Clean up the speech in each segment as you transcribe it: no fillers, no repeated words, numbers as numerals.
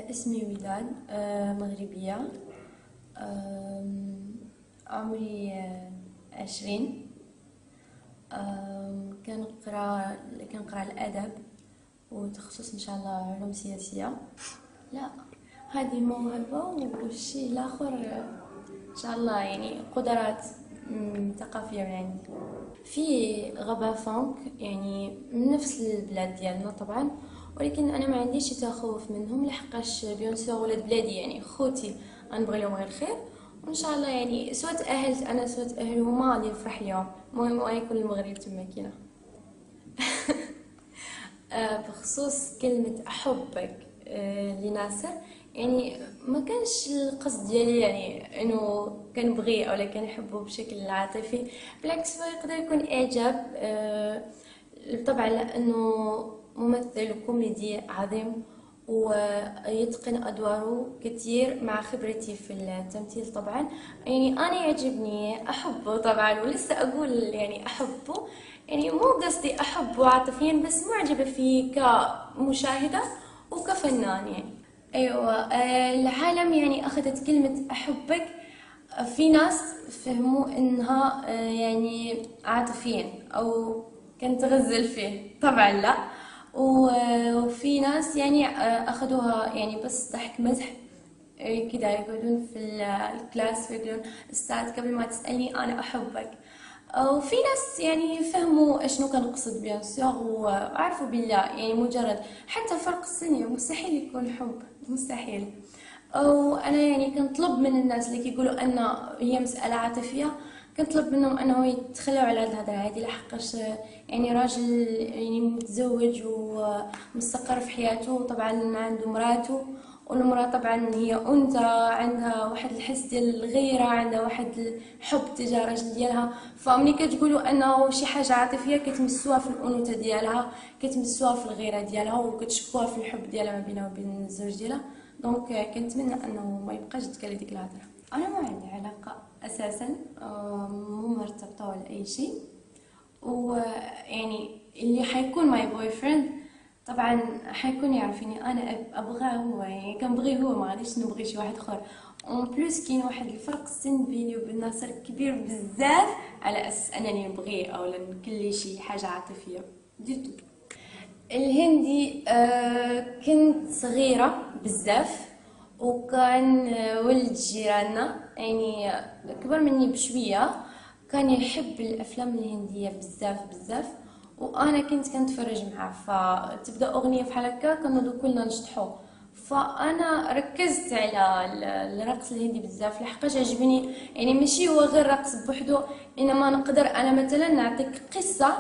اسمي وداد، مغربية. عمري 20. كنقرا الأدب وتخصص إن شاء الله علوم سياسية. لا، هذه موهبة، والشيء الآخر إن شاء الله يعني قدرات ثقافية من عندي. في غابة فونك، يعني من نفس البلاد ديالنا طبعا، ولكن انا ما عنديش شي تخوف منهم، لحقاش بيان سور ولاد بلادي، يعني خوتي، غنبغي لهم غير الخير. وان شاء الله يعني سواء تاهلت انا سواء تاهلوا هما غادي نفرح ليهم. المهم غيكون المغرب تما كاينه. بخصوص كلمة أحبك لناصر، يعني ما كانش القصد ديالي يعني انه كنبغيه اولا كنحبه بشكل عاطفي. بالعكس، هو يقدر يكون اعجاب طبعا، لانه ممثل كوميدي عظيم ويتقن ادواره كثير مع خبرتي في التمثيل طبعا. يعني انا يعجبني احبه طبعا، ولسه اقول يعني احبه، يعني مو قصدي احبه عاطفيا، بس معجبه فيه كمشاهده وكفنان يعني. ايوه، العالم يعني اخذت كلمه احبك، في ناس فهموا انها يعني عاطفيا او كنت غزل فيه، طبعا لا. وفي ناس يعني اخذوها يعني بس ضحك مزح، كده يقولون في الكلاس، يقولون استاذ قبل ما تسألني انا احبك. وفي ناس يعني فهموا اشنو كنقصد بيان سور، وعرفوا بالله يعني مجرد حتى فرق السن مستحيل يكون حب، مستحيل. وانا يعني كنطلب من الناس اللي كيقولوا ان هي مساله عاطفيه، كنطلب منهم انه يتخلوا على هاد الهضره هادي، لحقاش يعني راجل يعني متزوج ومستقر في حياته، طبعا عنده مراته، والمراه طبعا هي انثى، عندها واحد الحس ديال الغيره، عندها واحد الحب تجاه الراجل ديالها. فملي كتقولوا انه شي حاجه عاطفيه، كتمسوها في الانوثه ديالها، كتمسوها في الغيره ديالها، وكتشكوها في الحب ديالها ما بينها وبين الزوج ديالها. دونك كنتمنى انه ما يبقاش تقال ديك الهضره. انا ما عندي علاقه اساسا، مو مرتبطه ولا اي شيء. ويعني اللي حيكون ماي بوي فريند طبعا حيكون يعرفني انا ابغاه هو، يعني كنبغيه هو، ما غاديش نبغي شي واحد اخر. اون بليس كاين واحد الفرق السن بيني وبين ناصر كبير بزاف، على اساس انني نبغيه اولا نكلي شي حاجه عاطفيه ديتو. الهندي، كنت صغيرة بزاف، وكان ولد جيراننا يعني أكبر مني بشوية، كان يحب الأفلام الهندية بزاف بزاف، وأنا كنت كنتفرج معاه. فتبدأ أغنية بحال هكا كنوضو كلنا نشطحو. فانا ركزت على الرقص الهندي بزاف، لحقاش عجبني، يعني ماشي هو غير رقص بوحدو، انما نقدر انا مثلا نعطيك قصه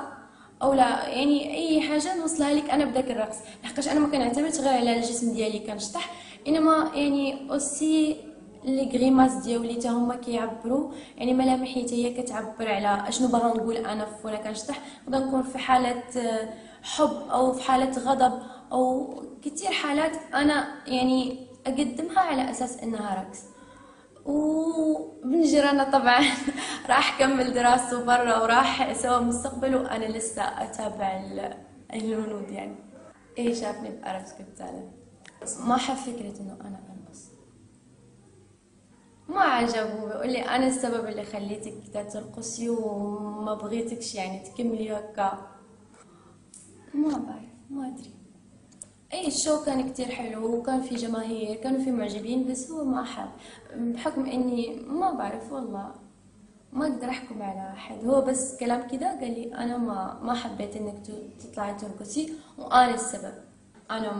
او لا، يعني اي حاجه نوصلها لك انا بداك الرقص، لحقاش انا ما كنعتمدش غير على الجسم ديالي كنشطح، انما يعني اوسي لي غريماس ديالي حتى هما كيعبروا، يعني ملامحي حتى هي كتعبر على اشنو باغا نقول انا وانا كنشطح. نقدر نكون في حاله حب او في حاله غضب، او كتير حالات انا يعني اقدمها على اساس انها رقص. وابن جيراننا طبعا راح كمل دراسته برا وراح سوى مستقبله، وانا لسه اتابع الهنود يعني. ايه، شافني بأرقص بالتالي، ما حب فكرة انه انا ارقص، ما عجبه، بيقول لي انا السبب اللي خليتك ترقصي وما بغيتكش يعني تكملي هكا. ما بعرف، ما ادري. اي الشو كان كتير حلو، وكان في جماهير، كانوا في معجبين، بس هو ما حب، بحكم اني ما بعرف والله، ما اقدر احكم على احد. هو بس كلام كذا قال لي انا ما حبيت انك تطلعي ترقصي، وانا السبب. انا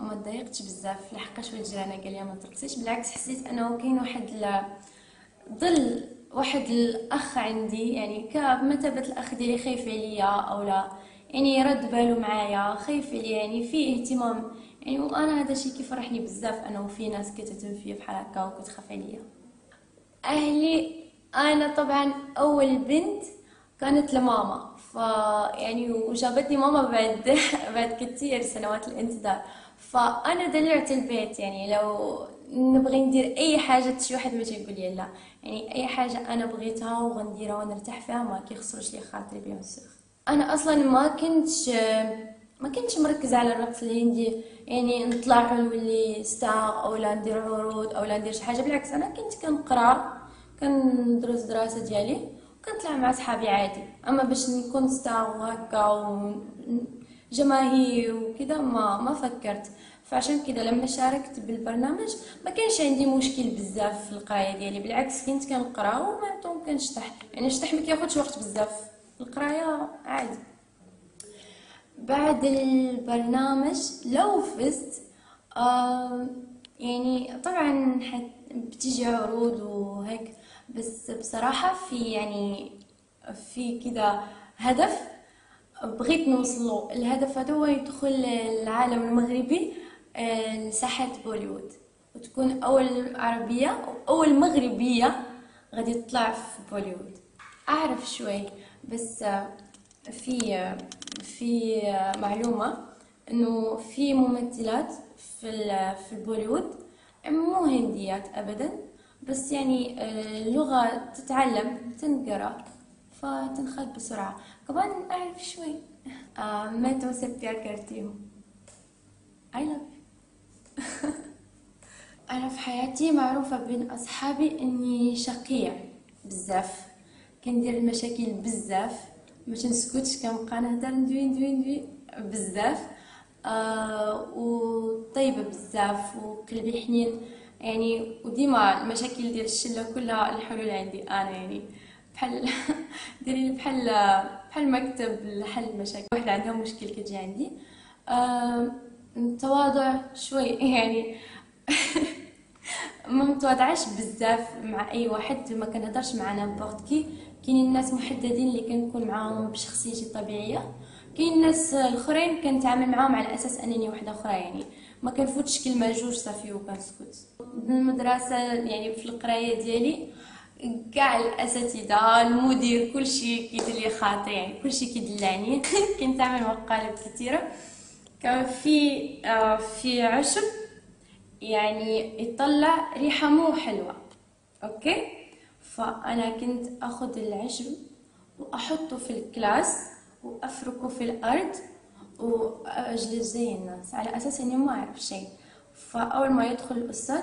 ما تضايقتش بزاف، لحقاش ولد جيراني قال لي ما ترقصيش، بالعكس حسيت انه كاين واحد ظل واحد الاخ عندي، يعني كمثابه الاخ ديالي، خايف عليا او لا، يعني رد باله معايا، خايف عليا، يعني فيه اهتمام يعني. وانا هذا الشيء كيفرحني بزاف، انه في ناس كتهتم فيا بحال هكا وكتخاف عليا. اهلي، انا طبعا اول بنت كانت لماما، يعني وجابتني ماما بعد بعد كتير سنوات الانتظار. فانا دلعت البيت، يعني لو نبغي ندير اي حاجه شي واحد ما تيقول لي لا، يعني اي حاجه انا بغيتها وغنديرها ونرتاح فيها ما كيخسرش لي خاطري بيان سور. انا اصلا ما كنتش ما كنتش مركزة على الرقص الهندي، يعني نطلع نولي ستار او لا ندير عروض او لا ندير شي حاجه. بالعكس انا كنت كنقرا، كندرس دراسه ديالي وكنطلع مع صحابي عادي. اما باش نكون ستار وهكا وجماهير وكذا ما فكرت. فعشان كذا لما شاركت بالبرنامج ما كانش عندي مشكل بزاف في القرايه ديالي. بالعكس كنت كنقرا وما كنشطح، يعني الشطح ما كياخذش وقت بزاف، القرايه عادي. بعد البرنامج لو فزت، يعني طبعا بتيجي عروض وهيك، بس بصراحة في كده هدف بغيت نوصله. الهدف هذا هو يدخل العالم المغربي لساحة بوليوود، وتكون أول عربية أو أول مغربية غادي تطلع في بوليوود. أعرف شوي بس في في معلومة انه في ممثلات في البوليوود مو هنديات ابدا، بس يعني اللغة تتعلم تنقرا فتنخد بسرعة. كمان اعرف شوي. ما توسف بيار كارتيو. I love you. انا في حياتي معروفة بين اصحابي اني شقية بزاف، كندير المشاكل بزاف، ما تنسكتش، كنبقى نهضر ندوي بزاف. وطيبه بزاف وقلبي حنين يعني. وديما المشاكل ديال الشله كلها الحلول عندي انا، يعني بحال ديري بحال مكتب لحل المشاكل. واحده عندها مشكل كتجي عندي. تواضع شوي يعني. ما متواضعاش بزاف مع اي واحد، ما كنهضرش مع نابورت كي. كاينين الناس محددين اللي كنكون معاهم بشخصيتي الطبيعيه، كاين الناس الاخرين كنتعامل معاهم على اساس انني وحده اخرى، يعني ما كنفوتش كلمه جوج صافي وكنسكت. بالمدرسه يعني في القرايه ديالي كاع الاساتذه المدير كلشي كيدير لي خاطئ، يعني كلشي كيدلعني. كنتعامل مع مقالب كثيره. كان في عشب يعني يطلع ريحة مو حلوة، اوكي. فانا كنت اخذ العشب واحطه في الكلاس وافركه في الارض واجلس زي الناس على اساس اني ما اعرف شيء. فاول ما يدخل الاستاذ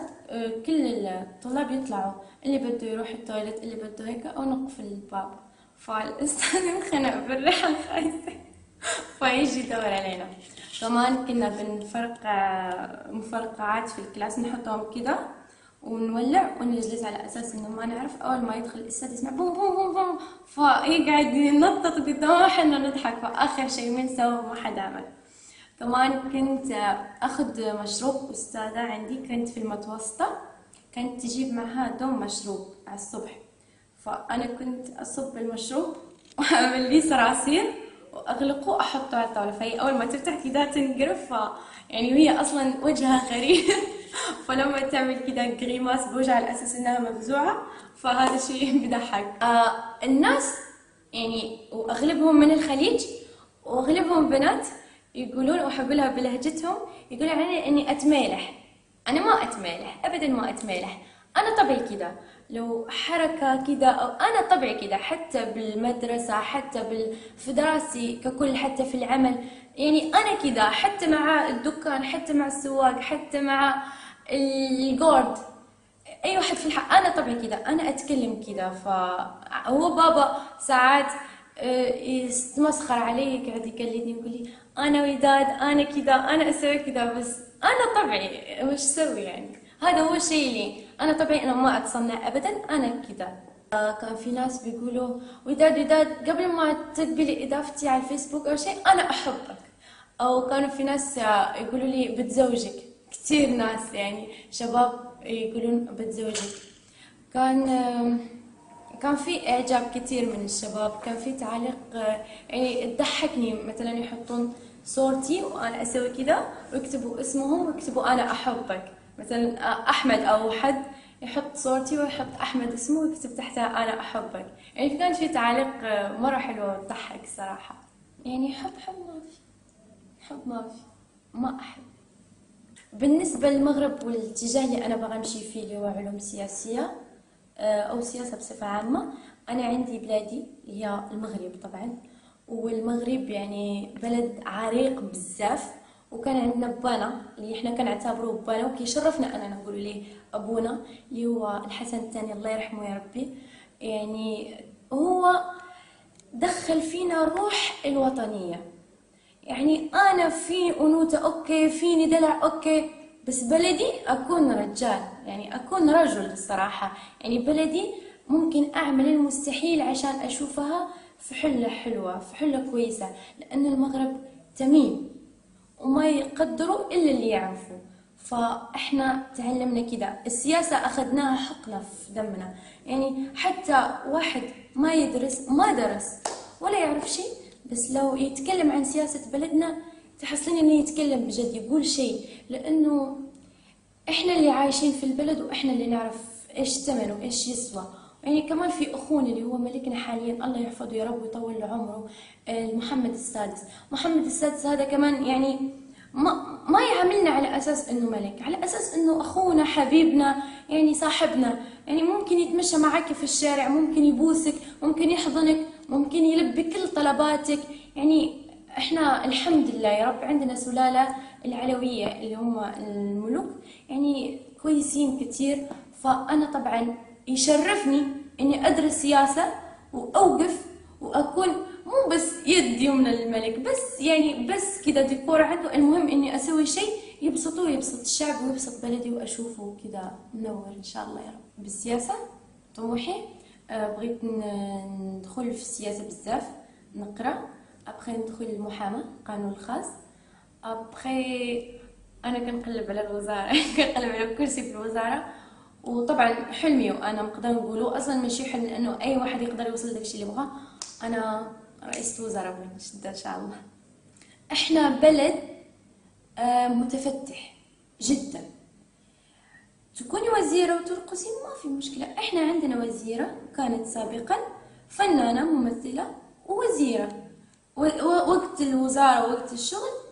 كل الطلاب يطلعوا، اللي بده يروح التواليت اللي بده هيك، او نقفل الباب. فالاستاذ ينخنق بالريحة الخايسة فيجي يدور علينا. كمان كنا بنفرقع مفرقعات في الكلاس نحطهم كده ونولع ونجلس على اساس انه ما نعرف. اول ما يدخل الاستاذ يسمع بوم بوم بوم بوم فيقعد ينطط قدامه وحنا نضحك. فاخر شيء من سوى ما حد عمل. كمان كنت اخذ مشروب. استاذة عندي كانت في المتوسطة كانت تجيب معها دوم مشروب على الصبح، فانا كنت اصب المشروب واعمل لي صراصير واغلقه واحطه على الطاوله. فهي اول ما تفتح كده تنقرف، يعني هي اصلا وجهها غريب. فلما تعمل كده جريماس بوجه على اساس انها مفزوعه، فهذا شيء بضحك. الناس يعني واغلبهم من الخليج واغلبهم بنات يقولون، واحب لها بلهجتهم، يقولوا عني اني اتمالح. انا ما اتمالح ابدا، ما اتمالح. انا طبعي كده، لو حركة كده أو أنا طبعي كده، حتى بالمدرسة، حتى في دراستي ككل، حتى في العمل. يعني أنا كده حتى مع الدكان، حتى مع السواق، حتى مع الجورد، أي واحد في أنا طبعي كده، أنا أتكلم كده. فهو بابا ساعات يتمسخر علي، يقعد يقلدني يقول لي أنا وداد أنا كده، أنا أسوي كده، بس أنا طبعي وش سوي يعني. هذا هو الشيء اللي انا طبيعي، انا ما اتصنع ابدا، انا كذا. كان في ناس بيقولوا وداد قبل ما تقبلي اضافتي على الفيسبوك او شيء انا احبك. او كانوا في ناس يقولوا لي بتزوجك. كثير ناس يعني شباب يقولون بتزوجك. كان في اعجاب كثير من الشباب. كان في تعليق يعني تضحكني، مثلا يحطون صورتي وانا اسوي كذا ويكتبوا اسمهم ويكتبوا انا احبك. مثلا احمد او حد يحط صورتي ويحط احمد اسمه ويكتب تحتها انا احبك. يعني كان في تعليق مره حلوه وتضحك الصراحه. يعني حب ما في، حب ما في، ما احب. بالنسبه للمغرب والاتجاه اللي انا بغى امشي فيه اللي هو علوم سياسيه او سياسه بصفه عامه، انا عندي بلادي اللي هي المغرب طبعا، والمغرب يعني بلد عريق بزاف، وكان عندنا بانا اللي احنا كنعتبروه بانا وكيشرفنا اننا نقولوا ليه ابونا، اللي هو الحسن الثاني الله يرحمه يا ربي. يعني هو دخل فينا روح الوطنيه. يعني انا في انوثه اوكي، فيني دلع اوكي، بس بلدي اكون رجال، يعني اكون رجل الصراحه. يعني بلدي ممكن اعمل المستحيل عشان اشوفها في حله حلوه، في حله كويسه، لان المغرب تميم وما يقدروا الا اللي يعرفوا. فاحنا تعلمنا كده، السياسه اخذناها حقنا في دمنا. يعني حتى واحد ما يدرس، ما درس ولا يعرف شيء، بس لو يتكلم عن سياسه بلدنا تحصلين انه يتكلم بجد، يقول شيء، لانه احنا اللي عايشين في البلد واحنا اللي نعرف ايش ثمنه وايش يسوى. يعني كمان في اخونا اللي هو ملكنا حاليا الله يحفظه يا رب ويطول له عمره، محمد السادس. محمد السادس هذا كمان يعني ما يعاملنا على اساس انه ملك، على اساس انه اخونا حبيبنا، يعني صاحبنا. يعني ممكن يتمشى معك في الشارع، ممكن يبوسك، ممكن يحضنك، ممكن يلبي كل طلباتك. يعني احنا الحمد لله يا رب عندنا سلالة العلوية اللي هم الملوك، يعني كويسين كتير. فأنا طبعا يشرفني إني أدرس سياسة وأوقف وأكون مو بس يد يمنى للملك، بس يعني بس كذا ديكور عنده. المهم إني أسوي شيء يبسطه ويبسط الشعب ويبسط بلدي وأشوفه كذا منور إن شاء الله يا رب. بالسياسة طموحي بغيت ندخل في السياسة بزاف، نقرأ، ابخي ندخل المحاماه القانون الخاص، ابخي انا كنقلب على الوزاره كنقلب على كرسي في الوزاره. وطبعا حلمي وانا نقدر نقولوا اصلا ماشي حلم، لانه اي واحد يقدر يوصل داكشي اللي بغاه، انا رئيسة وزراء بغيت نشد ان شاء الله. احنا بلد متفتح جدا، تكوني وزيرة وترقصي ما في مشكلة. احنا عندنا وزيرة كانت سابقا فنانة ممثلة ووزيرة، وقت الوزارة وقت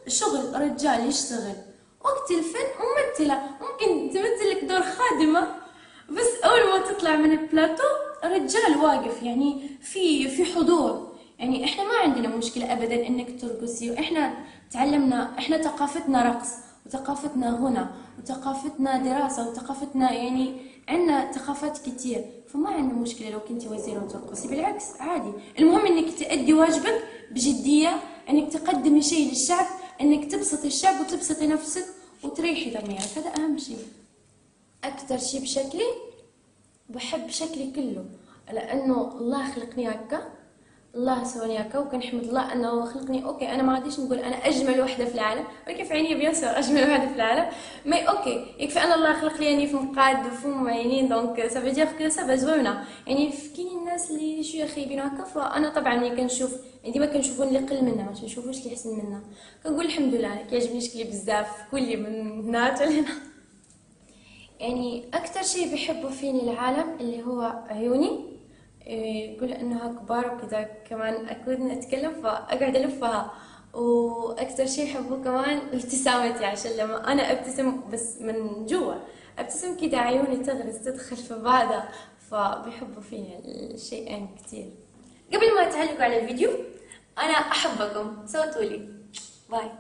الشغل رجال يشتغل، وقت الفن ممثلة ممكن تمثل لك دور خادمة، بس أول ما تطلع من البلاتو رجال واقف، يعني في حضور. يعني احنا ما عندنا مشكلة أبدا إنك ترقصي، احنا تعلمنا، احنا ثقافتنا رقص وثقافتنا غنى وثقافتنا دراسة وثقافتنا، يعني عندنا ثقافات كتير. فما عندنا مشكلة لو كنتي وزيرة وترقصي، بالعكس عادي. المهم انك تأدي واجبك بجدية، انك تقدمي شيء للشعب، انك تبسطي الشعب وتبسطي نفسك وتريحي ضميرك، هذا اهم شيء. اكثر شيء بشكلي، بحب شكلي كله، لانه الله خلقني هكا، الله سواني هكا، وكنحمد الله انه خلقني اوكي. انا ما غاديش نقول انا اجمل وحده في العالم، ولكن في عيني بيان سور اجمل وحده في العالم، مي اوكي يكفي ان الله خلق لي يعني في مقاد وفم عينين، دونك سافو دير كو سافا زوينه. يعني كاين الناس اللي شويه خايبين هكا، فانا طبعا ملي كنشوف، يعني ديما كنشوفوا اللي قل منا، ما تنشوفوش اللي احسن منا. كنقول الحمد لله انا كيعجبني شكلي بزاف، كلي من هنا حتى لهنا. يعني اكثر شيء بيحبوا فيني العالم اللي هو عيوني، يقول انها كبار وكذا، كمان اكون اتكلم فاقعد الفها. واكثر شيء يحبوه كمان ابتسامتي، عشان لما انا ابتسم بس من جوا ابتسم كذا عيوني تغرز تدخل في بعضها، فبيحبوا فيني الشيئين كثير. قبل ما تعلقوا على الفيديو، انا احبكم، صوتوا لي باي.